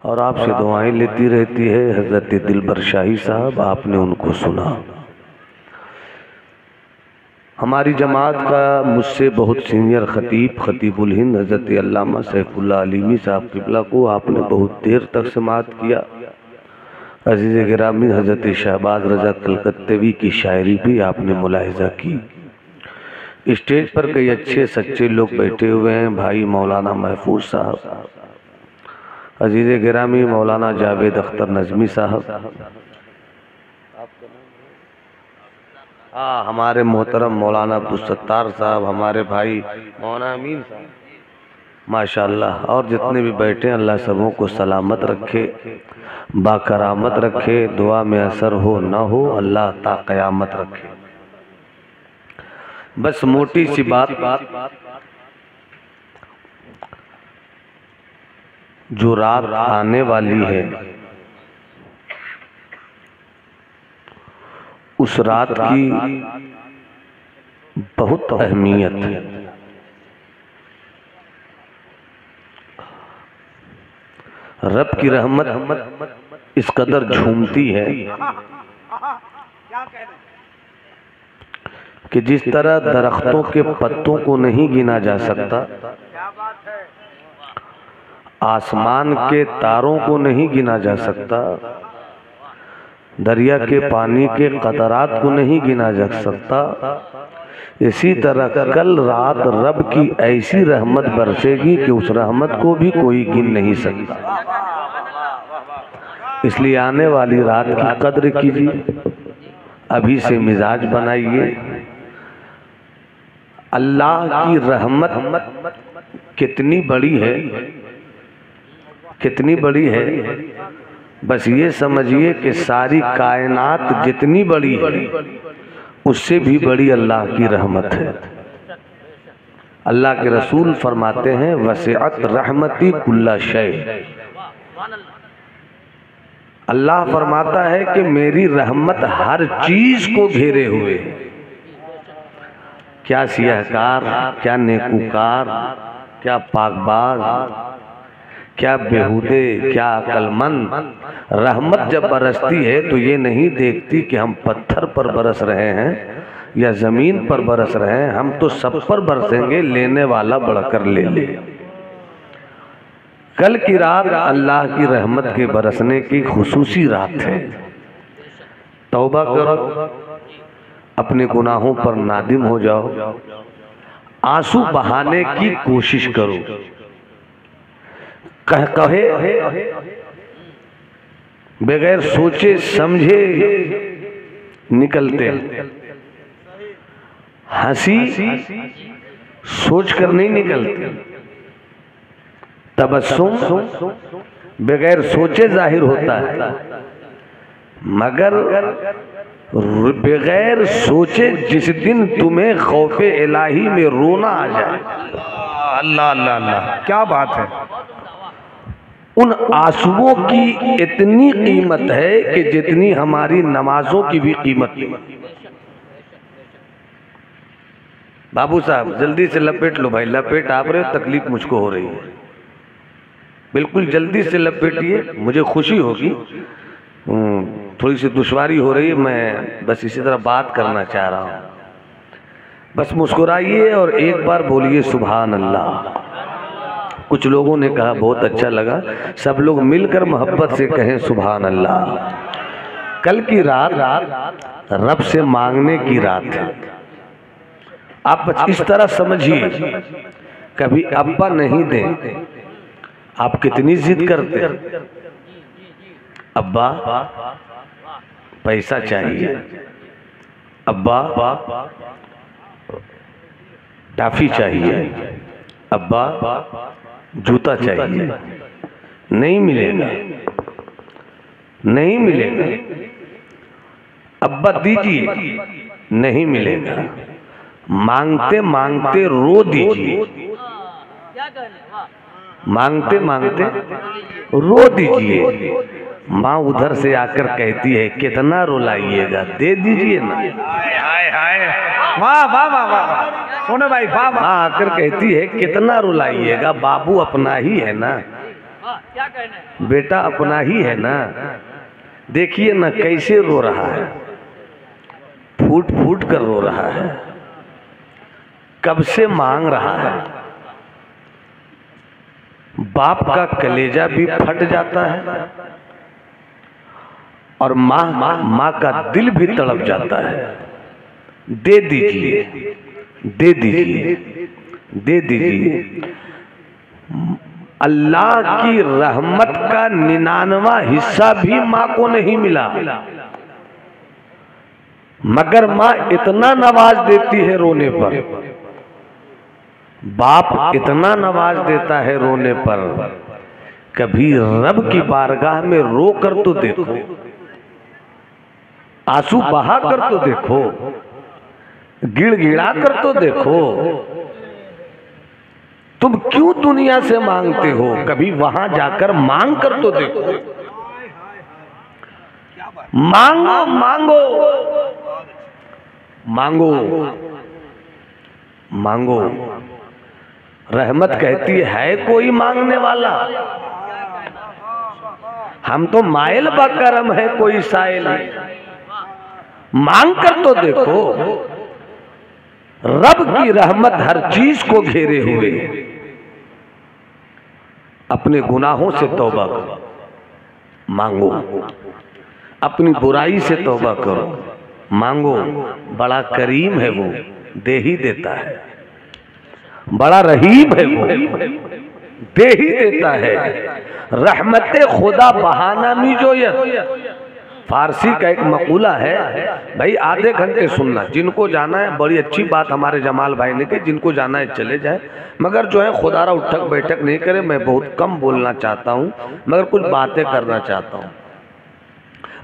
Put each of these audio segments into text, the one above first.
और आपसे दुआएं लेती रहती है। हज़रत दिलबर शाही साहब, आपने उनको सुना। हमारी जमात का मुझसे बहुत सीनियर खतीबुल हिंद हज़रत अल्लामा सैफुल्लाह अलीमी साहब क़िबला को आपने बहुत देर तक समाअत किया। अज़ीज़ गिरामी हज़रत शहबाज रज़ा कलकत्तेवी की शायरी भी आपने मुलाहिज़ा की। स्टेज पर कई अच्छे सच्चे लोग बैठे हुए हैं। भाई मौलाना महफूज साहब, अज़ीज़ गिरामी मौलाना जावेद अख्तर नज़मी साहब, हमारे मोहतरम मौलाना अब्दुलसत्तार साहब, हमारे भाई मौलाना अमीन साहब, माशाअल्लाह, और जितने भी बैठे हैं अल्लाह सबों को सलामत रखे, बाकरामत रखे, दुआ में असर हो न हो अल्लाह ता क़यामत रखे। बस मोटी सी बात, जो रात आने वाली है उस रात की बहुत अहमियत है। रब की रहमत इस कदर झूमती है कि जिस तरह दरख्तों के पत्तों को नहीं गिना जा सकता, आसमान के तारों को नहीं गिना जा सकता, दरिया के पानी के कतरात को नहीं गिना जा सकता, इसी तरह कल रात रब की ऐसी रहमत बरसेगी कि उस रहमत को भी कोई गिन नहीं सकता। इसलिए आने वाली रात की कद्र कीजिए, अभी से मिजाज बनाइए। अल्लाह की रहमत कितनी बड़ी है, कितनी बड़ी है, बस ये समझिए कि सारी कायनात जितनी बड़ी है उससे भी बड़ी अल्लाह की रहमत है। अल्लाह के रसूल फरमाते हैं वसिअत रहमती कुल्ला शै। अल्लाह फरमाता है कि मेरी रहमत हर चीज को घेरे हुए। क्या सियाहकार, क्या नेकूकार, क्या पाकबाज, क्या बेहुदे, क्या अक्लमंद, रहमत जब बरसती है तो ये नहीं देखती कि हम पत्थर पर बरस रहे हैं या जमीन पर बरस रहे हैं, हम तो सब पर बरसेंगे, लेने वाला बढ़कर ले ले। कल की रात अल्लाह की रहमत के बरसने की खुसूसी रात है। तौबा करो, अपने गुनाहों पर नादिम हो जाओ, आंसू बहाने की कोशिश करो। कहे बगैर सोचे समझे निकलते, हंसी सोच कर नहीं निकलती, तबस्सुम बगैर सोचे जाहिर होता है, मगर बगैर सोचे जिस दिन तुम्हें खौफे इलाही में रोना आ जाए, अल्लाह अल्लाह अल्लाह, क्या बात है। उन आंसुओं की इतनी कीमत है कि जितनी हमारी नमाजों की भी कीमत है। बाबू साहब जल्दी से लपेट लो भाई, लपेट आप रहे हो, तकलीफ मुझको हो रही है, बिल्कुल जल्दी से लपेटिए, मुझे खुशी होगी। थोड़ी सी दुश्वारी हो रही है, मैं बस इसी तरह बात करना चाह रहा हूँ। बस मुस्कुराइए और एक बार बोलिए सुभान अल्लाह। कुछ लोगों ने कहा बहुत अच्छा लगा, सब लोग मिलकर मोहब्बत से कहें सुभान अल्लाह। कल की रात रब से मांगने की रात है। आप इस तरह समझिए, कभी अब्बा नहीं दें, आप कितनी जिद करते, अब्बा पैसा चाहिए, अब्बा टॉफी चाहिए, अब्बा जूता चाहिए, नहीं मिलेगा, नहीं मिलेगा, अब्बा दीजिए, नहीं मिलेगा, मांगते मांगते रो दीजिए, मांगते मांगते रो दीजिए। माँ उधर से आकर कहती है कितना रुलाइएगा, दे दीजिए ना। हाय हाय, वाह वाह वाह वाह, सोने भाई वाह। माँ आकर कहती है कितना रुलाइएगा, बाबू अपना ही है ना, क्या कहना, बेटा अपना ही है ना, देखिए ना कैसे रो रहा है, फूट फूट कर रो रहा है, कब से मांग रहा है। बाप का कलेजा भी फट जाता है और माँ का दिल भी तड़प जाता है। दे दीजिए, दे दीजिए, दे दीजिए। अल्लाह की रहमत का 99वां हिस्सा भी माँ को नहीं मिला, मगर माँ इतना नवाज देती है रोने पर, बाप इतना नवाज देता है रोने पर। कभी रब की बारगाह में रो कर तो देखो, आंसू बहा कर तो देखो, गिड़गिड़ा कर तो देखो। तुम क्यों दुनिया से मांगते हो, कभी वहां जाकर मांग कर तो देखो। मांगो मांगो मांगो मांगो। रहमत कहती है कोई मांगने वाला, हम तो माइल बकरम है कोई साइल। मांग कर तो देखो, रब की रहमत हर चीज को घेरे हुए। अपने गुनाहों से तौबा करो, मांगो। अपनी बुराई से तौबा करो, मांगो। बड़ा करीम है वो, दे ही देता है। बड़ा रहीम है वो, दे ही देता है। रहमत खुदा बहाना मिजोयत, फारसी का एक मकूला है भाई, आधे घंटे सुनना। जिनको जाना है, बड़ी अच्छी बात हमारे जमाल भाई ने की, जिनको जाना है चले जाए, मगर जो है खुदारा उठक बैठक नहीं करे। मैं बहुत कम बोलना चाहता हूँ, मगर कुछ बातें करना चाहता हूँ।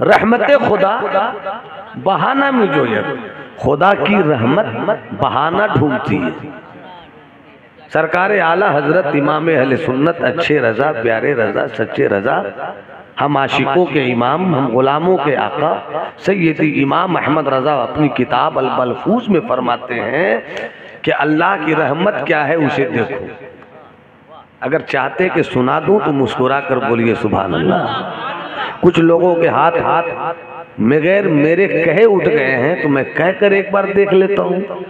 रहमत खुदा बहाना मिजोयत, खुदा की रहमत बहाना ढूंढती है। सरकार आला हजरत इमाम अहले सुन्नत अच्छे रजा, प्यारे रजा, सच्चे रजा, हम आशिकों के इमाम, हम गुलामों के आका सैयदी इमाम अहमद रजा अपनी किताब अल मलफूज में फरमाते हैं कि अल्लाह की रहमत क्या है उसे देखो। अगर चाहते कि सुना दूं तो मुस्कुरा कर बोलिए सुभान अल्लाह। कुछ लोगों के हाथ बगैर मेरे कहे उठ गए हैं, तो मैं कहकर एक बार देख लेता हूँ।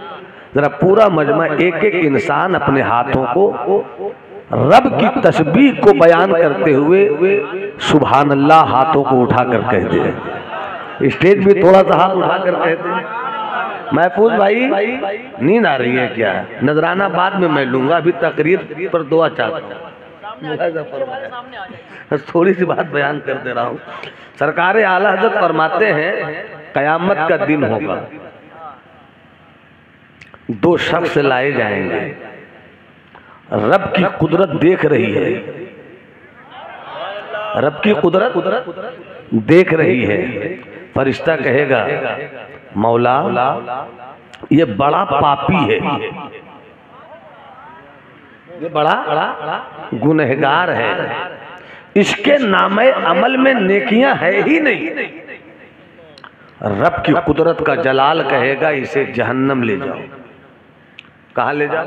जरा पूरा मजमा, एक एक इंसान अपने हाथों को रब की तस्बीह को बयान करते हुए सुभान अल्लाह हाथों को उठाकर कह दे। स्टेज भी थोड़ा सा हाथ उठाकर कह दे। महफूज भाई, नींद आ रही है क्या? नजराना बाद में मैं लूंगा, अभी तकरीर पर दुआ चाहता हूँ। थोड़ी सी बात बयान कर दे रहा हूँ। सरकार आला हज़रत फरमाते हैं कयामत का दिन होगा, दो शख्स लाए जाएंगे, रब की कुदरत देख रही है, रब की कुदरत देख रही है। फरिश्ता कहेगा मौला ये बड़ा पापी है, ये बड़ा गुनहगार है, इसके नामे अमल में नेकियां है ही नहीं। रब की कुदरत का जलाल कहेगा इसे जहन्नम ले जाओ। कहाँ ले जाओ?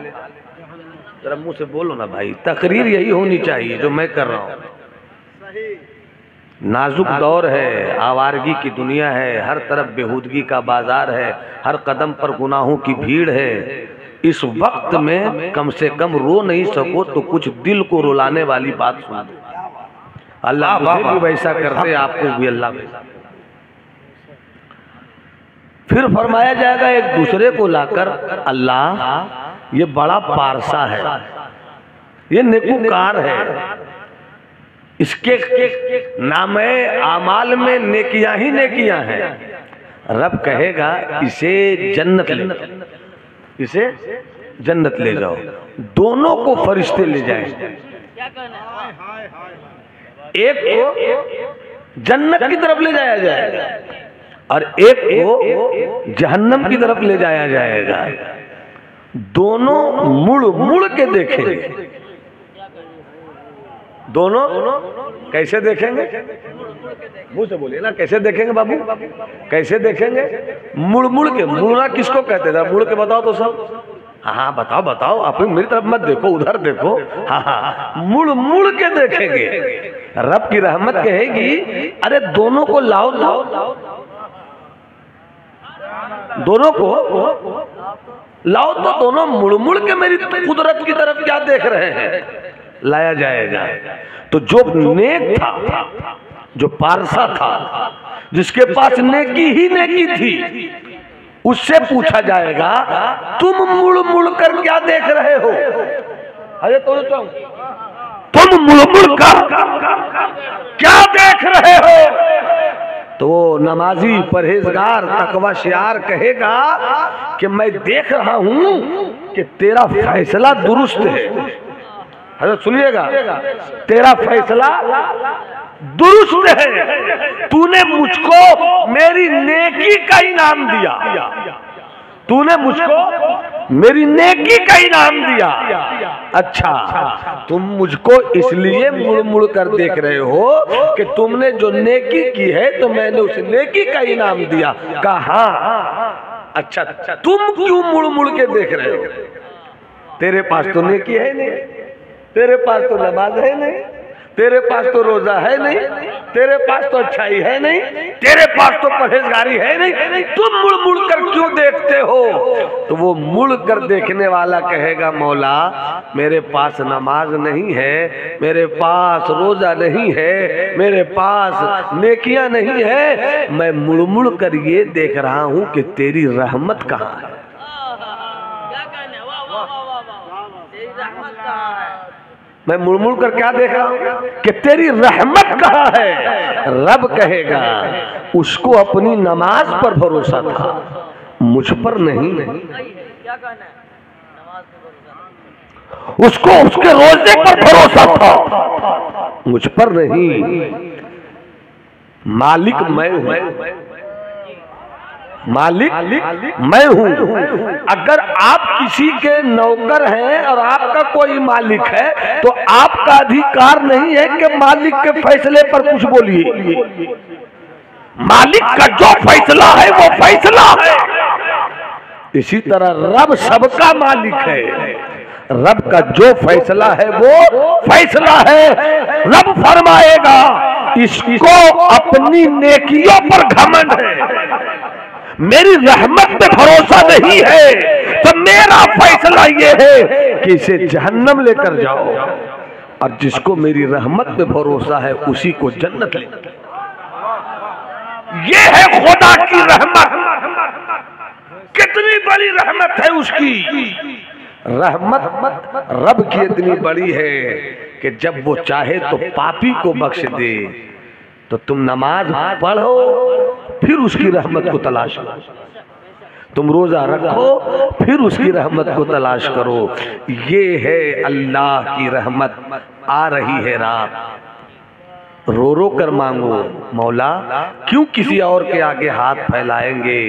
जरा मुंह से बोलो ना भाई, तकरीर यही होनी चाहिए जो मैं कर रहा हूँ। नाजुक दौर है, आवारगी की दुनिया है, हर तरफ बेहूदगी का बाजार है, हर कदम पर गुनाहों की भीड़ है। इस वक्त में कम से कम रो नहीं सको तो कुछ दिल को रुलाने वाली बात सुन दो। अल्लाह मुझे भी वैसा करते, आपको भी अल्लाह वैसा। फिर फरमाया जाएगा एक दूसरे को लाकर, अल्लाह ये बड़ा पारसा है, ये नेकूकार है, इसके नामे आमाल में नेकियां ही नेकियां हैं। रब कहेगा इसे जन्नत ले, इसे जन्नत ले जाओ। दोनों को फरिश्ते ले जाएंगे, एक को जन्नत की तरफ ले जाया जाएगा और एक को जहन्नम की तरफ ले जाया जाएगा। दोनों मुड़ मुड़ के देखेंगे। दोनों कैसे देखेंगे? मुंह से बोलिए ना, कैसे देखेंगे बाबू? कैसे देखेंगे? मुड़ मुड़ के। मुड़ना किसको कहते हैं? मुड़ के बताओ तो सब। हाँ बताओ बताओ, आप मेरी तरफ मत देखो, उधर देखो। हाँ हाँ, मुड़ मुड़ के देखेंगे। रब की रहमत कहेगी अरे दोनों को लाओ लाओ, दोनों को लाओ तो दोनों मुड़ मुड़ के मेरी कुदरत की तरफ क्या देख रहे हैं। लाया जाएगा तो जो नेक था, जो पारसा था, जिसके पास नेकी ही नेकी थी, उससे पूछा जाएगा तुम मुड़ मुड़ कर क्या देख रहे हो। अरे तुम मुड़ मुड़ कर क्या देख रहे हो। तो वो नमाजी परहेजगार तकवा शियार कहेगा कि मैं देख रहा हूं कि तेरा फैसला दुरुस्त है। अरे सुनिएगा, तेरा फैसला दुरुस्त है। तूने मुझको मेरी नेकी का इनाम दिया, तूने मुझको मेरी नेकी का इनाम दिया। अच्छा, तुम मुझको इसलिए मुड़ मुड़ कर देख रहे हो कि तुमने जो नेकी की है तो मैंने उस नेकी का इनाम दिया। कहा अच्छा, तुम क्यों मुड़ मुड़ के देख रहे हो। तेरे पास तो नेकी है नहीं, तेरे पास तो नमाज है नहीं, तेरे पास तो रोजा है नहीं, तेरे पास तो अच्छाई है नहीं, तेरे पास तो परहेजगारी है नहीं, तुम मुड़ मुड़ कर क्यों देखते हो। तो वो मुड़ कर देखने वाला कहेगा मौला मेरे पास नमाज नहीं है, मेरे पास रोजा नहीं है, मेरे पास नेकियां नहीं है, मैं मुड़ मुड़ कर ये देख रहा हूं कि तेरी रहमत कहाँ है। मैं मुड़ मुड़ कर क्या देख रहा हूं कि तेरी रहमत कहाँ है। रब कहेगा उसको अपनी नमाज पर भरोसा था, मुझ पर नहीं। उसको उसके रोजे पर भरोसा था, मुझ पर नहीं। मालिक मैं हूं, मालिक मैं हूं। अगर आप किसी के नौकर हैं और आपका कोई मालिक है तो आपका अधिकार नहीं है कि मालिक के फैसले पर कुछ बोलिए। मालिक का जो फैसला है वो फैसला है। इसी तरह रब सबका मालिक है, रब का जो फैसला है वो फैसला है। रब फरमाएगा इसको अपनी नेकियों पर घमंड है, मेरी रहमत पे भरोसा नहीं है, तो मेरा फैसला ये है कि इसे जहन्नम लेकर जाओ, और जिसको मेरी रहमत पे भरोसा है उसी को जन्नत ले। ये है खुदा की रहमत। कितनी बड़ी रहमत है उसकी। रहमत रब की इतनी बड़ी है कि जब वो चाहे तो पापी को बख्श दे। तो तुम नमाज पढ़ो फिर उसकी रहमत को तलाश करो, तुम रोजा रखो फिर उसकी रहमत को तलाश करो। ये है अल्लाह की रहमत। आ रही है रात, रो रो कर मांगो मौला, क्यों किसी और के आगे हाथ फैलाएंगे।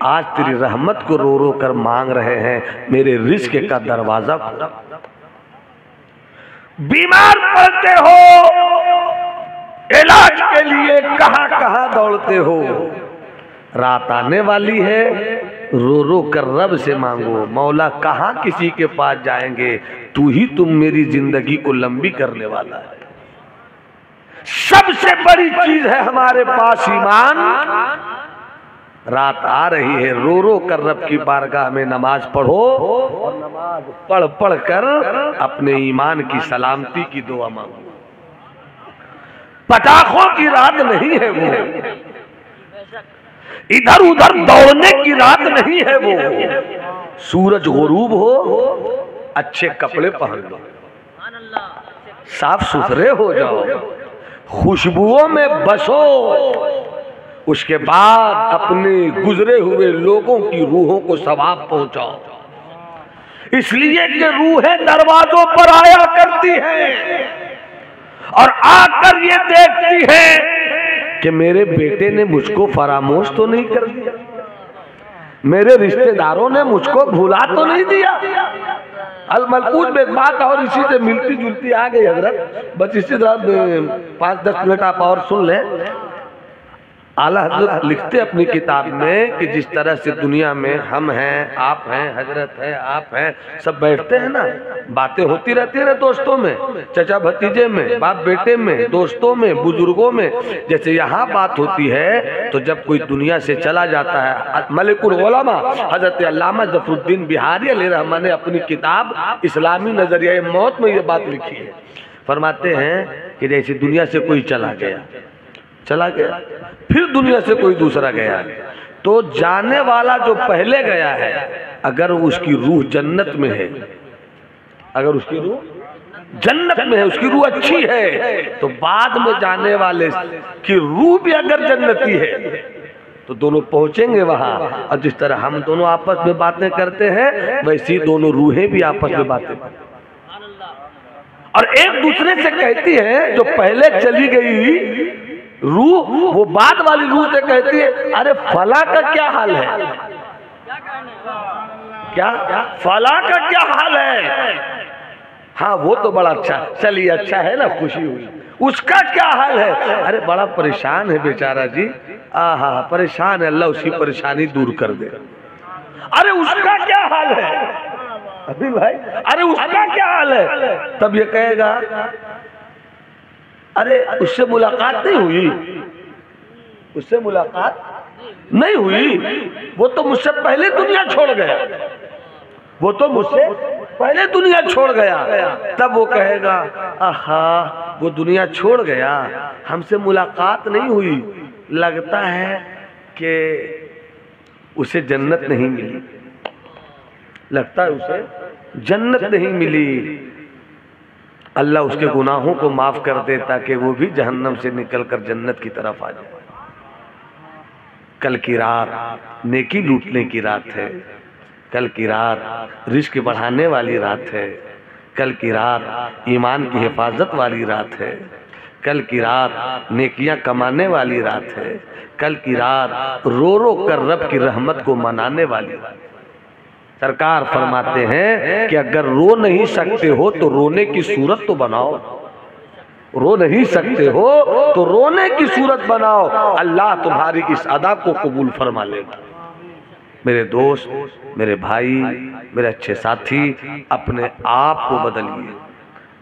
आज तेरी रहमत को रो रो कर मांग रहे हैं, मेरे रिस्क का दरवाजा खोल। बीमार पड़ते हो, इलाज के लिए कहां कहां दौड़ते हो। रात आने वाली है, रो रो कर रब से मांगो मौला, कहां किसी के पास जाएंगे, तू ही तुम मेरी जिंदगी को लंबी करने वाला है। सबसे बड़ी चीज है हमारे पास ईमान। रात आ रही है, रो रो कर रब की बारगाह में नमाज पढ़ो, और नमाज पढ़ पढ़ कर अपने ईमान की सलामती की दुआ मांगो। पटाखों की रात नहीं है वो, इधर उधर दौड़ने की रात नहीं है वो। सूरज गुरूब हो, अच्छे कपड़े पहन लो, साफ सुथरे हो जाओ, खुशबुओं में बसो, उसके बाद अपने गुजरे हुए लोगों की रूहों को सवाब पहुंचाओ। इसलिए कि रूहें दरवाजों पर आया करती हैं और आकर ये देखती है कि मेरे बेटे ने मुझको फरामोश तो नहीं कर दिया, मेरे रिश्तेदारों ने मुझको भुला तो नहीं दिया। अल-मलकूज में एक बात और इसी से मिलती जुलती आ गई हजरत, बस इसी तरह 5-10 मिनट आप और सुन लें। आला हजरत लिखते अपनी किताब में कि जिस तरह से दुनिया में हम हैं, आप हैं, हजरत है, आप हैं, सब बैठते हैं ना, बातें होती रहती है ना दोस्तों में, चचा भतीजे में, बाप बेटे में, दोस्तों में, बुजुर्गों में। जैसे यहाँ बात होती है तो जब कोई दुनिया से चला जाता है, मलिकुल उलमा हजरत अल्लामा ज़फरुद्दीन बिहारी अलैहिर्रहमत ने अपनी किताब इस्लामी नजरिया मौत में ये बात लिखी है। फरमाते हैं कि जैसे दुनिया से कोई चला गया, फिर दुनिया से कोई दूसरा गया, तो जाने वाला जो पहले गया है अगर उसकी रूह जन्नत में है, अगर उसकी रूह जन्नत में है, उसकी रूह अच्छी है, तो बाद में जाने वाले की रूह भी अगर जन्नती है तो दोनों पहुंचेंगे वहां। और जिस तरह हम दोनों आपस में बातें करते हैं वैसी दोनों रूहें भी आपस में बातें और एक दूसरे से कहती है। जो पहले चली गई रूह वो बाद वाली रूह से कहती है, अरे फला का क्या हाल है, क्या फला का क्या हाल है, हाँ वो तो बड़ा अच्छा, चलिए अच्छा है ना, खुशी हुई, उसका क्या हाल है, अरे बड़ा परेशान है बेचारा जी, आहा परेशान है, अल्लाह उसकी परेशानी दूर कर दे। अरे उसका क्या हाल है अभी भाई, अरे उसका क्या हाल है, तब ये कहेगा अरे उससे मुलाकात नहीं हुई, उससे मुलाकात नहीं हुई, वो तो मुझसे पहले दुनिया छोड़ गया, वो तो मुझसे पहले दुनिया छोड़ गया। तब वो कहेगा आहा वो दुनिया छोड़ गया, हमसे मुलाकात नहीं हुई, लगता है कि उसे जन्नत नहीं मिली, लगता है उसे जन्नत नहीं मिली, अल्लाह उसके गुनाहों को माफ कर दे ताकि वो भी जहन्नम से निकलकर जन्नत की तरफ आ जाए। कल की रात नेकी लूटने की रात है, कल की रात रिस्क बढ़ाने वाली रात है, कल की रात ईमान की हिफाजत वाली रात है, कल की रात नेकियां कमाने वाली रात है, कल की रात रो रो कर रब की रहमत को मनाने वाली रात। सरकार फरमाते हैं कि अगर रो नहीं सकते हो तो रोने की सूरत तो बनाओ, रो नहीं सकते हो तो रोने की सूरत बनाओ, अल्लाह तुम्हारी इस अदा को कबूल फरमा लेगा। मेरे दोस्त, मेरे भाई, मेरे अच्छे साथी, अपने आप को बदलिए,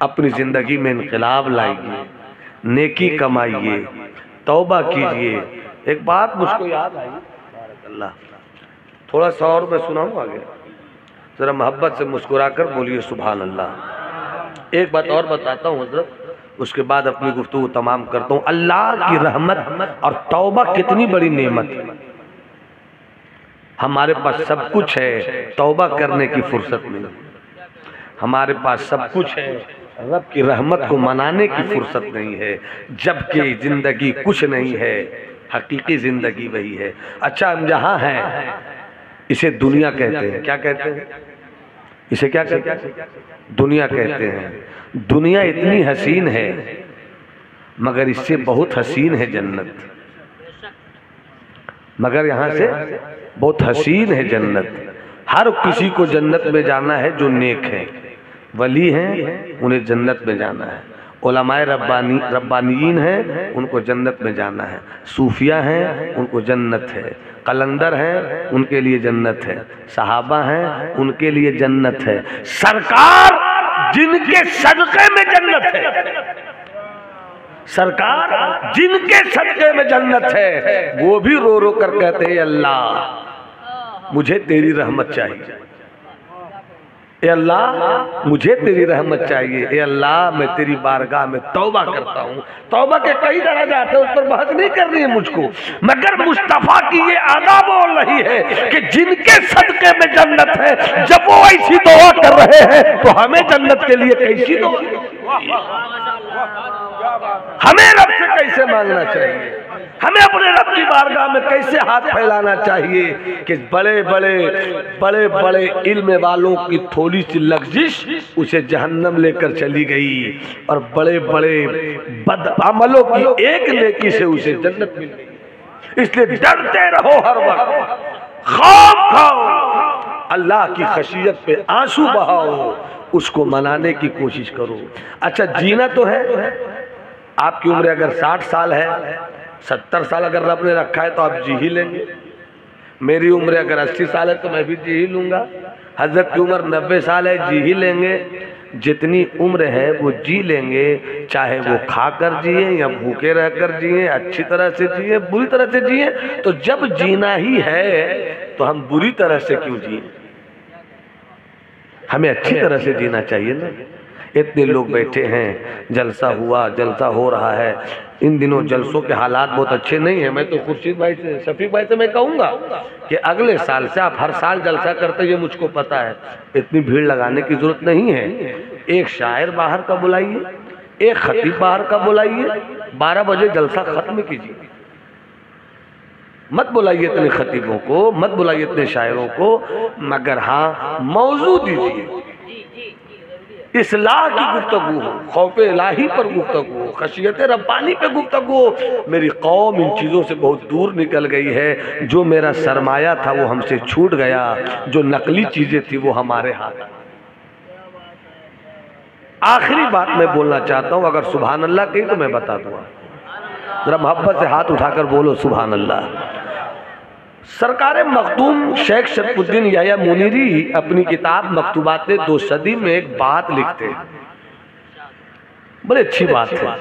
अपनी जिंदगी में इनकलाब लाइए, नेकी कमाइए, तौबा कीजिए। एक बात मुझको याद आई, अल्लाह थोड़ा सा और मैं सुनाऊं आगे, जरा मोहब्बत से मुस्कुराकर बोलिए सुभान अल्लाह। एक बात और बताता हूँ हजरत, उसके बाद अपनी गुफ्तगू तमाम करता हूँ। अल्लाह की रहमत और तौबा कितनी बड़ी नेमत है। हमारे पास सब कुछ है, तौबा करने की फुर्सत नहीं, हमारे पास सब कुछ है, रब की रहमत को मनाने की फुर्सत नहीं है, जबकि जिंदगी कुछ नहीं है, हकीकी जिंदगी वही है। अच्छा हम जहाँ हैं इसे दुनिया कहते हैं, क्या कहते हैं, इसे क्या कहते हैं, दुनिया कहते हैं। दुनिया इतनी हसीन है मगर इससे बहुत हसीन है जन्नत, मगर यहाँ से बहुत हसीन है जन्नत। हर किसी को जन्नत में जाना है जो नेक है, वली हैं उन्हें जन्नत में जाना है, उलमाए रब्बानीन हैं उनको जन्नत में जाना है, सूफिया हैं उनको जन्नत है, कलंदर हैं उनके लिए जन्नत है, सहाबा हैं उनके लिए जन्नत है। सरकार जिनके सदक़े में जन्नत है, सरकार जिनके सदक़े में जन्नत है वो भी रो रो कर कहते हैं अल्लाह मुझे तेरी रहमत चाहिए, ए अल्लाह मुझे तेरी रहमत चाहिए, ए अल्लाह मैं तेरी बारगाह में तौबा करता हूँ। तौबा के कई दर्जात है, उस पर बहस नहीं करनी है मुझको, मगर मुस्तफ़ा की ये अदा बोल रही है कि जिनके सदक़े में जन्नत है, जब वो ऐसी दुआ कर रहे हैं तो हमें जन्नत के लिए कैसी दुआ, हमें रब से कैसे मांगना चाहिए, हमें अपने रब की बारगाह में कैसे हाथ फैलाना चाहिए कि बड़े बड़े इल्म वालों की थोड़ी सी लग्जिश उसे जहन्नम लेकर चली गई और बड़े बड़े बदअमलों की एक नेकी से उसे जन्नत मिल गई। इसलिए डरते रहो, हर वक्त खौफ खाओ, अल्लाह की खशियत पे आंसू बहाओ, उसको मनाने की कोशिश करो। अच्छा जीना तो है, आपकी उम्र अगर 60 साल है 70 साल अगर रब ने रखा है तो आप जी ही लेंगे। मेरी उम्र अगर 80 साल है तो मैं भी जी ही लूँगा। हजरत की उम्र 90 साल है, जी ही लेंगे। जितनी उम्र है वो जी लेंगे, चाहे वो खाकर जिए या भूखे रहकर जिए, अच्छी तरह से जिए, बुरी तरह से जिए। तो जब जीना ही है तो हम बुरी तरह से क्यों जिए? हमें अच्छी तरह से जीना चाहिए ना। इतने लोग बैठे हैं, जलसा हुआ, जलसा हो रहा है। इन दिनों जलसों के हालात बहुत अच्छे नहीं है। मैं तो खुर्शीद भाई से, शफीक भाई से मैं कहूँगा कि अगले साल से आप हर साल जलसा करते, ये मुझको पता है। इतनी भीड़ लगाने की जरूरत नहीं है। एक शायर बाहर का बुलाइए, एक खतीब बाहर का बुलाइए, 12 बजे जलसा खत्म कीजिए। मत बुलाइए इतने खतीबों को, मत बुलाइए इतने शायरों को, मगर हाँ मौजू दीजिए, इस्लाह की गुफ्तगू हो, खौफ इलाही पर गुफ्तगू हो, खशियत रब्बानी पे गुफ्तगू हो। मेरी कौम इन चीज़ों से बहुत दूर निकल गई है। जो मेरा सरमाया था वो हमसे छूट गया, जो नकली चीज़ें थी वो हमारे हाथ। आखिरी बात मैं बोलना चाहता हूँ, अगर सुभान अल्लाह कही तो मैं बता दूँगा। जरा मोहब्बत से हाथ उठाकर बोलो सुभान अल्लाह। सरकार मखदूम शेख शरफुद्दीन याया मुनीरी अपनी किताब मकतूबात दो सदी में एक बात लिखते हैं, बड़ी अच्छी बात है।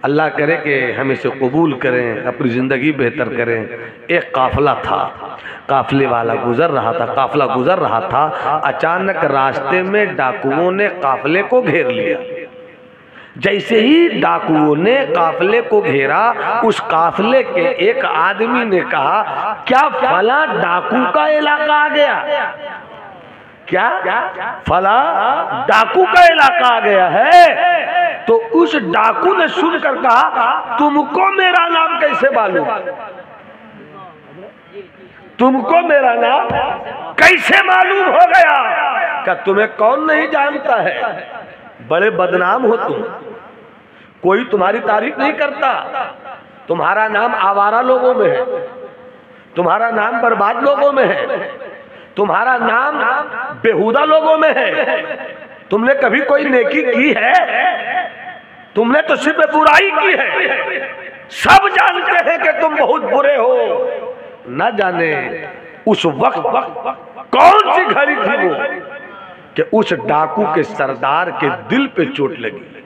अल्लाह करे कि हम इसे कबूल करें, अपनी ज़िंदगी बेहतर करें। एक काफिला था, काफिले वाला गुजर रहा था, काफिला गुजर रहा था। अचानक रास्ते में डाकुओं ने काफिले को घेर लिया। जैसे ही डाकुओं ने काफिले को घेरा, उस काफिले के एक आदमी ने कहा, क्या फला डाकू का इलाका आ गया? क्या फला डाकू का इलाका आ गया है? तो उस डाकू ने सुनकर कहा, तुमको मेरा नाम कैसे मालूम? तुमको मेरा नाम कैसे मालूम हो गया? क्या तुम्हें कौन नहीं जानता है? बड़े बदनाम हो तुम, कोई तुम्हारी तारीफ नहीं करता। तुम्हारा नाम आवारा लोगों में है, तुम्हारा नाम बर्बाद लोगों में है, तुम्हारा नाम बेहुदा लोगों में है। तुमने कभी कोई नेकी की है? तुमने तो सिर्फ बुराई की है। सब जानते हैं कि तुम बहुत बुरे हो। न जाने उस वक्त कौन सी घड़ी थी वो कि उस डाकू के सरदार के दिल पे चोट लगी,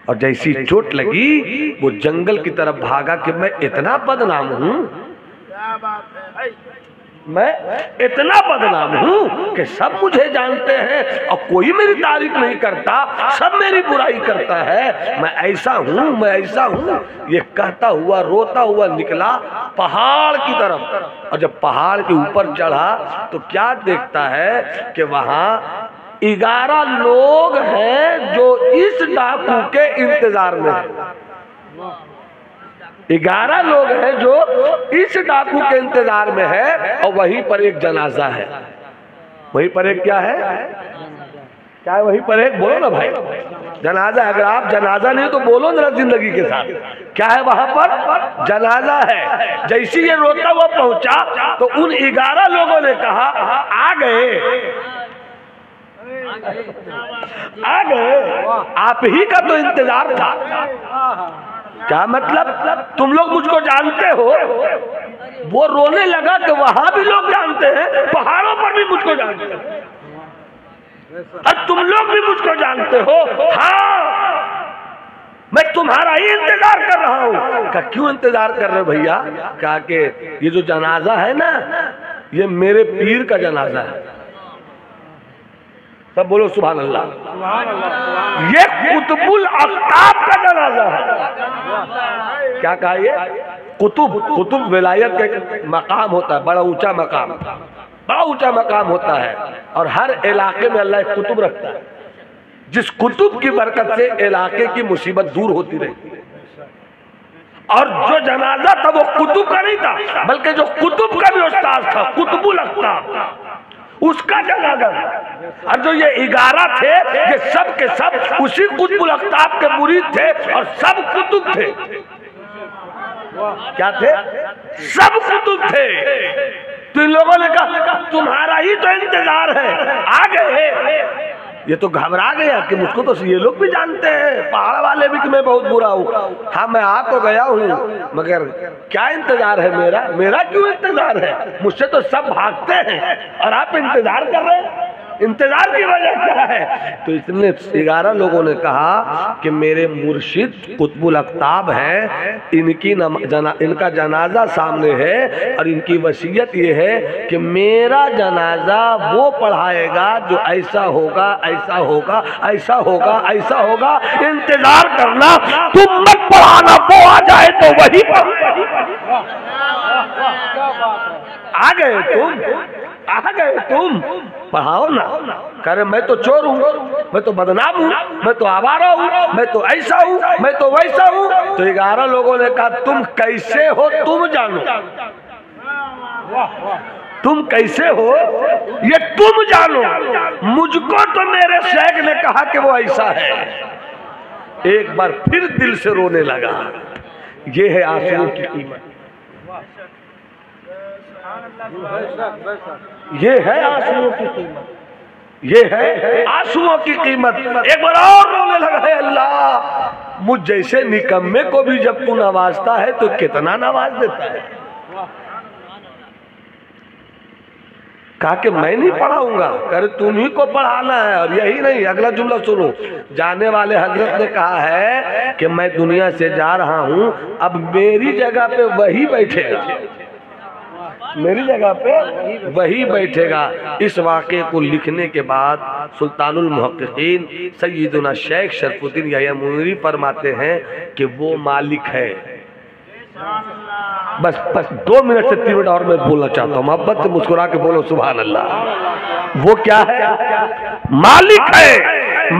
और जैसी चोट लगी वो जंगल की तरफ भागा कि मैं इतना बदनाम हूं, मैं इतना बदनाम हूं कि सब मुझे जानते हैं और कोई मेरी तारीफ नहीं करता, सब मेरी बुराई करता है। मैं ऐसा हूं, मैं ऐसा हूं। ये कहता हुआ रोता हुआ निकला पहाड़ की तरफ, और जब पहाड़ के ऊपर चढ़ा तो क्या देखता है कि वहां 11 लोग हैं जो इस डाकू के इंतजार में हैं। 11 लोग हैं जो इस डाकू के इंतजार में है, और वहीं पर एक जनाजा है। वहीं पर एक क्या है? क्या है वहीं पर एक? बोलो ना भाई, जनाजा। अगर आप जनाजा नहीं तो बोलो जरा जिंदगी के साथ, क्या है वहां पर? जनाजा है। जैसे ये रोता हुआ पहुंचा तो उन 11 लोगों ने कहा, आ गए, आ गए, आप ही का तो इंतजार था। क्या मतलब? तुम लोग मुझको जानते हो? वो रोने लगा कि वहां भी लोग जानते हैं, पहाड़ों पर भी मुझको जानते हैं, और तुम लोग भी मुझको जानते हो। हाँ, मैं तुम्हारा ही इंतजार कर रहा हूं। क्या क्यों इंतजार कर रहे हो भैया? क्या कि ये जो जनाजा है ना, ये मेरे पीर का जनाजा है। सब बोलो सुभान अल्लाह। ये कुतुबुल आफ्ताब का जनाजा है। क्या कहा? ये कुतुब विलायत का मकाम होता है, बड़ा ऊंचा मकाम, बड़ा ऊंचा मकाम होता है। और हर इलाके में अल्लाह एक कुतुब रखता है, जिस कुतुब की बरकत से इलाके की मुसीबत दूर होती रही। और जो जनाजा था वो कुतुब का नहीं था, बल्कि जो कुतुब का भी उस्ताद था, कुतुबुल आफ्ताब, उसका जनाजा था। और जो ये 11 थे, ये सब के सब उसी कुतुबुल आफ्ताब के मुरीद थे, और सब कुतुब थे। क्या थे? सब कुतुब थे। तो इन लोगों ने कहा, तुम्हारा ही तो इंतजार है, आ गए। ये तो घबरा गया कि मुझको तो ये लोग भी जानते हैं, पहाड़ वाले भी, कि मैं बहुत बुरा हूँ। हाँ मैं आ तो गया हूँ, मगर क्या इंतजार है मेरा? मेरा क्यों इंतजार है? मुझसे तो सब भागते हैं और आप इंतजार कर रहे हैं, इंतजार की वजह क्या है? तो इसने 11 लोगों ने कहा कि मेरे मुर्शिद कुतुबुल अख्ताब है, इनका जनाजा सामने है और इनकी वसीयत ये है कि मेरा जनाजा वो पढ़ाएगा जो ऐसा होगा, ऐसा होगा, ऐसा होगा, ऐसा होगा। इंतजार करना, तुम मत पढ़ाना, वो आ जाए तो वही आ गए तुम पढ़ाओ ना। कह रहे मैं तो चोर हूँ, मैं तो बदनाम हूँ, मैं तो आवारा हूँ, मैं तो ऐसा हूँ, मैं तो वैसा हूँ। तो 11 लोगों ने कहा तुम कैसे हो तुम जानो, तुम कैसे हो ये तुम जानो, मुझको तो मेरे शेख ने कहा कि वो ऐसा है। एक बार फिर दिल से रोने लगा। ये है आंसुओं की कीमत, ये है आंसुओं की कीमत, ये है आंसुओं की कीमत। एक बार और रोने लगा, है अल्लाह मुझ जैसे निकम्मे को भी जब तू नवाजता है तो कितना नवाज देता है। कहा कि मैं नहीं पढ़ाऊंगा, कर तुम ही को पढ़ाना है। और यही नहीं, अगला जुमला सुनो, जाने वाले हजरत ने कहा है कि मैं दुनिया से जा रहा हूं, अब मेरी जगह पे वही बैठेगा, मेरी जगह पे वही बैठेगा। इस वाक़े को लिखने के बाद सुल्तानुल मुहक्किकीन सय्यदुना शेख शरफुद्दीन यहया मुनव्वरी फरमाते हैं कि वो मालिक है। बस 2 मिनट से 3 मिनट और मैं बोलना चाहता हूँ, मोहब्बत से मुस्कुरा के बोलो सुभान अल्लाह। वो क्या है? मालिक है।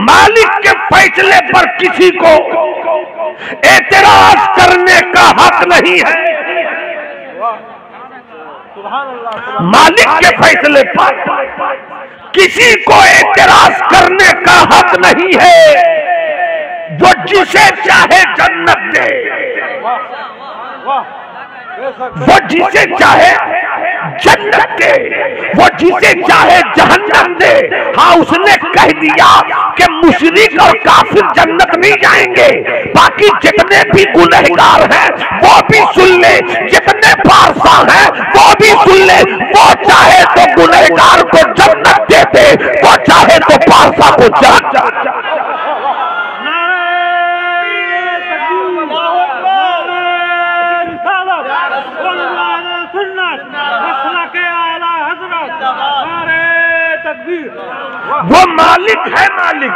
मालिक के फैसले पर किसी को एतराज करने का हक नहीं है। मालिक के फैसले पर किसी को एतराज करने का हक नहीं है। वो जिसे चाहे जन्नत दे, वो जिसे चाहे जन्नत दे, वो जिसे चाहे जहन्नम दे। हाँ उसने कह दिया कि मुशरिक और काफिर जन्नत नहीं जाएंगे, बाकी जितने भी गुनहगार हैं वो भी सुन ले, जितने पारसा हैं वो भी सुन ले। वो चाहे तो गुनहगार को जन्नत दे दे, वो चाहे तो पारसा को जहन्नम। वो मालिक है, मालिक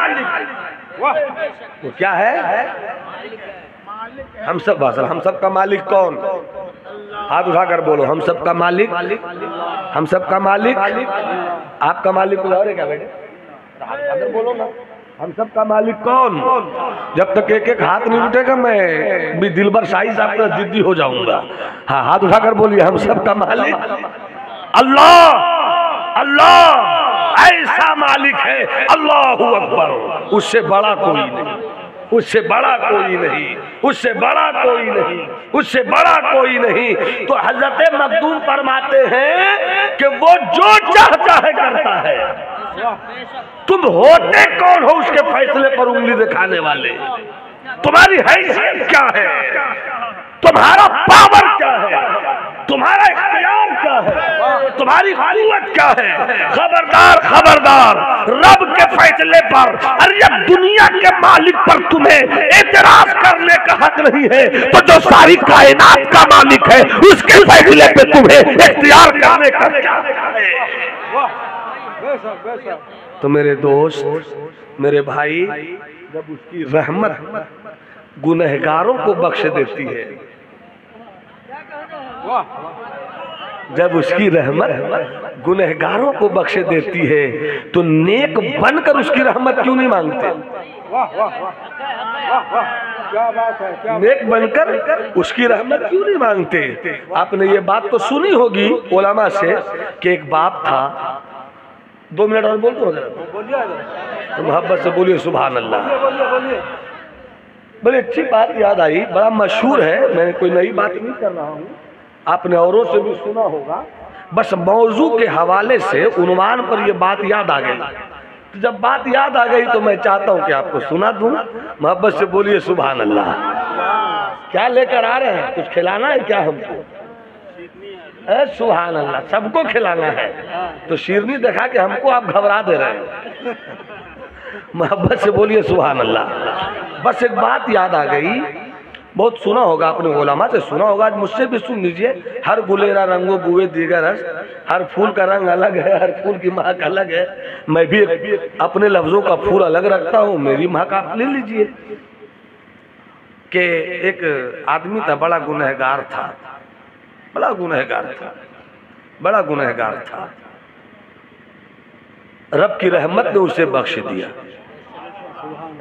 वो क्या है? हम सब का मालिक कौन? हाथ उठाकर बोलो, हम सब का मालिक, हम सब का मालिक। आपका मालिक कोई और है क्या बेटे? हाथ बोलो ना, हम सब का मालिक कौन? जब तक एक एक हाथ नहीं उठेगा मैं भी दिलबर शाही साहब का जिद्दी हो जाऊंगा। हाँ हाथ उठाकर बोलिए, हम सब का मालिक अल्लाह। अल्लाह ऐसा मालिक है, अल्लाहु अकबर, उससे बड़ा कोई नहीं, उससे बड़ा कोई नहीं, उससे बड़ा कोई नहीं, उससे बड़ा कोई नहीं। तो हजरत मखदूम फरमाते हैं कि वो जो चाहता है करता है। तुम होते कौन हो उसके फैसले पर उंगली दिखाने वाले? तुम्हारी हैसियत क्या है? तुम्हारा पावर क्या है? तुम्हारा इख्तियार क्या है? तुम्हारी कुव्वत क्या है? खबरदार खबरदार, रब के फैसले पर, अरे जब दुनिया के मालिक पर तुम्हें एतराज करने का हक नहीं है, तो जो सारी कायनात का मालिक है उसके फैसले पे तुम्हें इख्तियार करने का क्या है? तो मेरे दोस्त, मेरे भाई, जब उसकी रहमत गुनहगारों को बख्श देती है, जब उसकी रहमत गुनहगारों को बख्श देती है, तो नेक बनकर उसकी रहमत क्यों नहीं मांगते? क्या बात है, नेक बनकर उसकी रहमत क्यों नहीं मांगते? आपने ये बात तो सुनी होगी उलमा से कि एक बाप था। 2 मिनट और बोल दो, तो मोहब्बत से बोलिए सुभान अल्लाह। बड़ी अच्छी बात याद आई, बड़ा मशहूर है, मैं कोई नई बात नहीं कर रहा हूँ, आपने औरों से भी सुना होगा। बस मौजू के हवाले से उन्वान पर यह बात याद आ गई। तो जब बात याद आ गई तो मैं चाहता हूं कि आपको सुना दूं। मोहब्बत से बोलिए सुभान अल्लाह। क्या लेकर आ रहे हैं? कुछ खिलाना है क्या हमको? सुभान अल्लाह, सबको खिलाना है। तो शीरनी दिखा के हमको आप घबरा दे रहे हैं। मोहब्बत से बोलिए सुभान अल्लाह। बस एक बात याद आ गई, बहुत सुना होगा आपने, उलमा से सुना होगा, आज मुझसे भी सुन लीजिए। हर गुलेरा रंगो बुए दीगर रस, हर फूल का रंग अलग है, हर फूल की महक अलग है। मैं भी अपने लफ्जों का फूल अलग रखता हूँ, मेरी महक आप ले लीजिए। कि एक आदमी था, बड़ा गुनहगार था, बड़ा गुनहगार था, बड़ा गुनहगार था। रब की रहमत ने उसे बख्श दिया,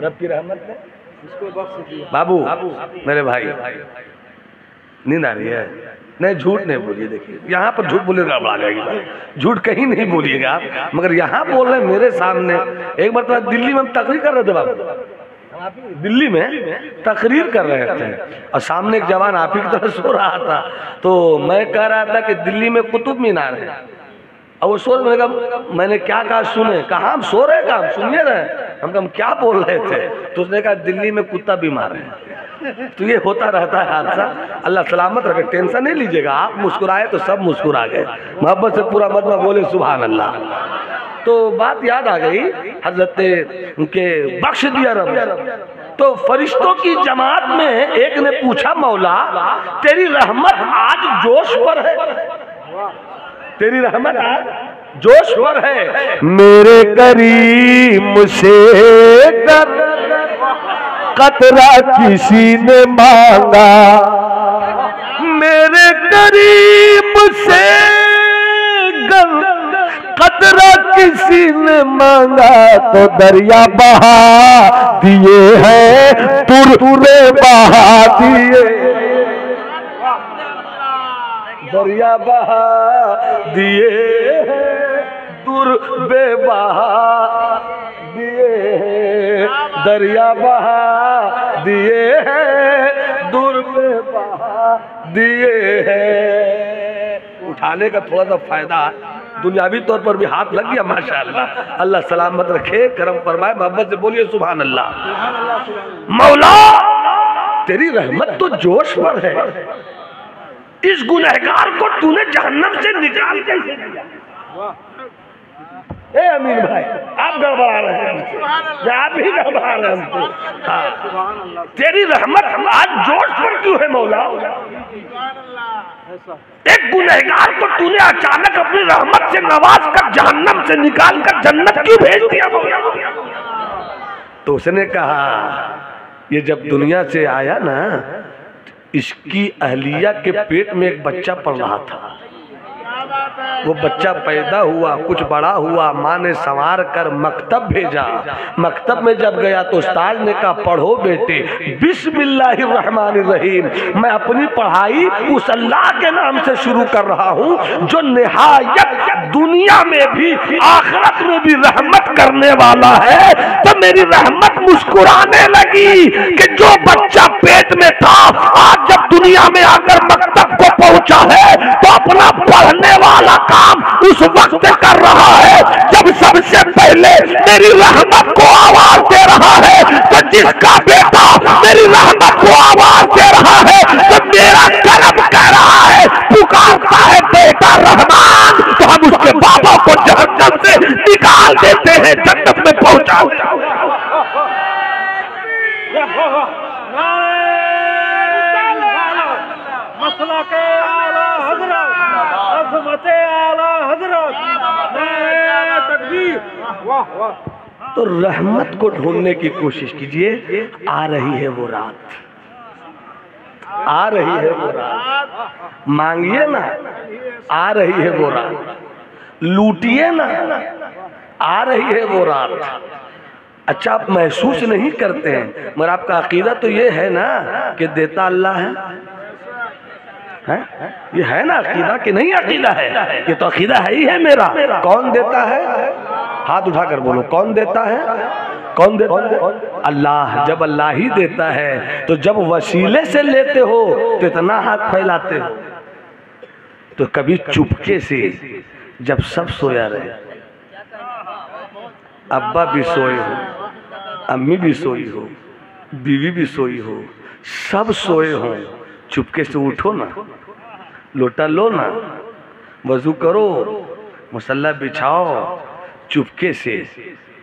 रब की रहमत ने उसको बख्श दिया। बाबू मेरे भाई, नींद आ रही है? नहीं, झूठ नहीं बोलिए। देखिए यहाँ पर झूठ बोलेगा गड़बड़ा जाएगी, झूठ कहीं नहीं बोलिएगा आप, मगर यहाँ बोल रहे मेरे सामने। एक बार तो दिल्ली में हम तकरीर कर रहे थे बाबू, दिल्ली में तकरीर कर रहे थे और सामने एक जवान आप ही की तरह सो रहा था। तो मैं कह रहा था कि दिल्ली में कुतुब मीनार है, और वो सो रहे। मैंने क्या कहा? सुने। कहा हम सो रहे, कहा सुनिए रहे। हम क्या बोल रहे थे? तो उसने कहा दिल्ली में कुत्ता बीमार है। तो ये होता रहता है हादसा। अल्लाह सलामत रखे, टेंशन नहीं लीजिएगा। आप मुस्कुराए तो सब मुस्कुरा गए। मोहब्बत से पूरा मजमा बोले सुभान अल्लाह। तो बात याद आ गई, हजरत के बख्श दिया रब। तो फरिश्तों की जमात में एक ने पूछा, मौला तेरी रहमत आज जोश पर है, तेरी रहमत आज जोश पर है। मेरे करीम से कतरा किसी ने मांगा, मेरे करीम से कतरा किसी ने मांगा, तो दरिया बहा दिए हैं, तुरे बहा दिए, दरिया बहा दिए हैं, दूर बेबहा दिए, दरिया बहा दिए हैं, दूर बेबहा दिए हैं। उठाने का थोड़ा सा फायदा दुनियावी तौर पर भी हाथ लग गया, माशाअल्लाह। अल्लाह सलामत रखे, करम फरमाए। मोहब्बत से बोलिए सुभान अल्लाह। मौला तेरी रहमत तो जोश पर है, इस गुनहगार को तूने जहन्नम से निकाल कैसे दिया? ए अमीन भाई, आप गड़बड़ा रहे हैं, आप ही गड़बड़ा रहे हैं। हाँ, तेरी रहमत आज जोश पर क्यों है मौला? एक गुनहगार को तूने अचानक अपनी रहमत से नवाज कर जहन्नम से निकाल कर जन्नत क्यों भेज दिया मौला? तो उसने कहा, ये जब दुनिया से आया ना, इसकी अहलिया के पेट में एक बच्चा पल रहा था। वो बच्चा पैदा हुआ, कुछ बड़ा हुआ, माँ ने संवार कर मकतब भेजा। मकतब में जब गया तो उस्ताद ने कहा, पढ़ो बेटे बिस्मिल्लाहिर्रहमानिर्रहीम। मैं अपनी पढ़ाई उस अल्लाह के नाम से शुरू कर रहा हूँ जो निहायत दुनिया में भी आखिरत में भी रहमत करने वाला है। तो मेरी रहमत मुस्कुराने लगी कि जो बच्चा पेट में था आज जब दुनिया में आकर मकतब को पहुंचा है, तो अपना पढ़ने वाला काम उस वक्त कर रहा है जब सबसे पहले मेरी रहमत को आवाज दे रहा है। तो जिसका बेटा मेरी रहमत को आवाज दे रहा है, तो मेरा कर्म कह रहा है, पुकारता है बेटा रहमान, तो हम उसके बाबा को जहन्नम से निकाल देते हैं, जन्नत में पहुंचा देते हैं। मसला के आला हजरत, अज़मते आला हजरत, नारे तकबीर। वाह वाह। तो रहमत को ढूंढने की कोशिश कीजिए। आ रही है वो रात, आ रही है वो रात। मांगिए ना, आ रही है वो रात। लूटिए ना, आ रही है वो रात। अच्छा, आप महसूस नहीं करते हैं, मगर आपका अकीदा तो ये है ना कि देता अल्लाह है? ये है ना अकीदा कि नहीं? अकीदा है, ये तो अकीदा है ही है मेरा। कौन देता है? हाथ उठाकर बोलो, कौन देता है? कौन देता है? अल्लाह। जब अल्लाह ही देता है तो जब वसीले से लेते हो तो इतना हाथ फैलाते हो। तो कभी चुपके से, जब सब सोया रहे, अब्बा भी सोए हो, अम्मी भी सोई हो, बीवी भी सोई हो, सब सोए हो, चुपके से उठो ना, लोटा लो ना, वजू करो, मुसल्ला बिछाओ, चुपके से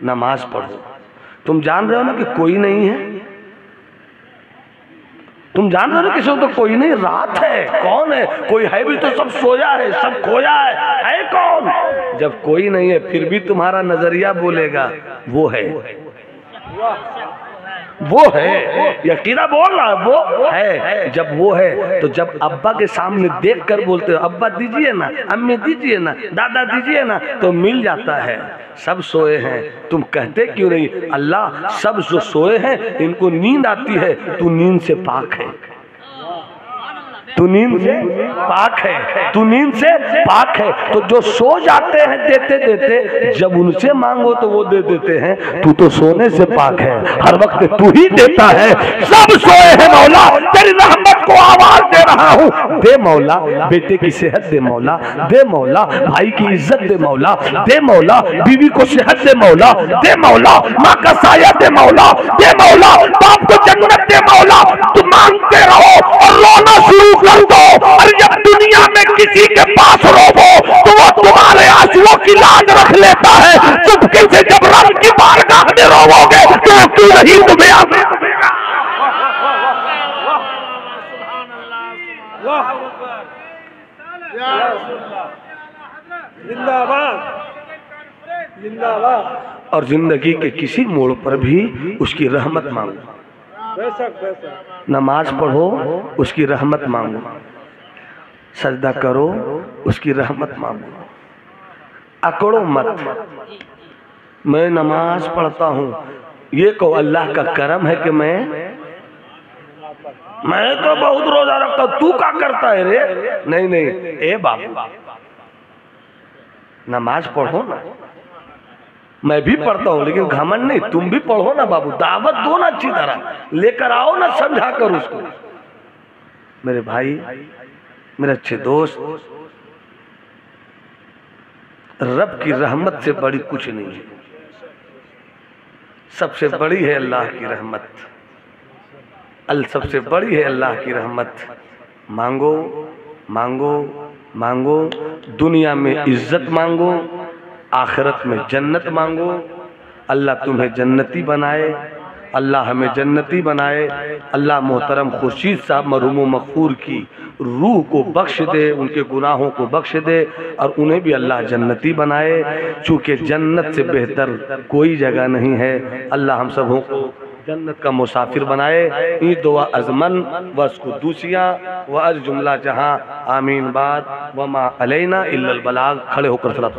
नमाज पढ़ो। तुम जान रहे हो ना कि कोई नहीं है, तुम जान रहे हो ना किसी तो कोई नहीं, रात है, कौन है, कोई है भी तो सब सोया है, सब खोया है कौन? जब कोई नहीं है फिर भी तुम्हारा नजरिया बोलेगा वो है, वो है, यकीना बोल रहा वो है। जब वो है तो जब अब्बा के सामने देख कर बोलते हो अब्बा दीजिए ना, अम्मी दीजिए ना, दादा दीजिए ना, तो मिल जाता है। सब सोए हैं, तुम कहते क्यों नहीं? अल्लाह सब जो सोए हैं इनको नींद आती है, तू नींद से पाक है, तू नींद से पाक है, तू नींद से पाक है। तो जो सो जाते हैं देते देते, जब उनसे मांगो तो वो दे देते हैं, तू तो सोने से पाक है, हर वक्त तू ही देता है। सब सोए हैं मौला, तेरी रहमत को आवाज दे रहा हूँ, दे मौला, बेटे की सेहत दे मौला, दे मौला, भाई की इज्जत दे मौला, दे मौला, बीवी को सेहत दे मौला, दे मौला, माँ का साया दे मौला, दे मौला, बाप को जन्नत दे मौला। तुम मांगते रहो और रोना शुरू कर दो, और जब दुनिया में किसी के पास रोवो तो वो तुम्हारे आंसुओं की लाज रख लेता है। चुपके से जब रब की बारगाह में रोवोगे तो क्यों नहीं तुम्हें और जिंदगी के किसी मोड़ पर भी उसकी रहमत मांगो, नमाज पढ़ो उसकी रहमत मांगो, सजदा करो उसकी रहमत मांगो, अकड़ो मत। मैं नमाज पढ़ता हूँ ये कहो अल्लाह का करम है कि मैं तो बहुत रोजा रखता हूँ, तू क्या करता है रे? नहीं नहीं, ए बाबू नमाज पढ़ो ना, मैं भी पढ़ता हूँ लेकिन घमंड नहीं, तुम भी पढ़ो ना बाबू, दावत दो ना, अच्छी तरह लेकर आओ ना, समझा कर उसको। मेरे भाई, मेरे अच्छे दोस्त, रब की रहमत से बड़ी कुछ नहीं है, सबसे बड़ी है अल्लाह की रहमत, सबसे बड़ी है अल्लाह की रहमत। मांगो मांगो मांगो, दुनिया में इज्जत मांगो, आखिरत में जन्नत मांगो। अल्लाह तुम्हें जन्नती बनाए, अल्लाह हमें जन्नती बनाए। अल्लाह मोहतरम खुर्शीद साहब मरहूम मग़फ़ूर की रूह को बख्श दे, उनके गुनाहों को बख्श दे, और उन्हें भी अल्लाह जन्नती बनाए, चूँकि जन्नत से बेहतर कोई जगह नहीं है। अल्लाह हम सबों को जन्नत का मुसाफिर बनाए। ई दुआ अज़मन वस कुद्दूसिया व अज जुमला जहाँ आमीन बाद वमा अलैना इल्लल बलाग। खड़े होकर सलात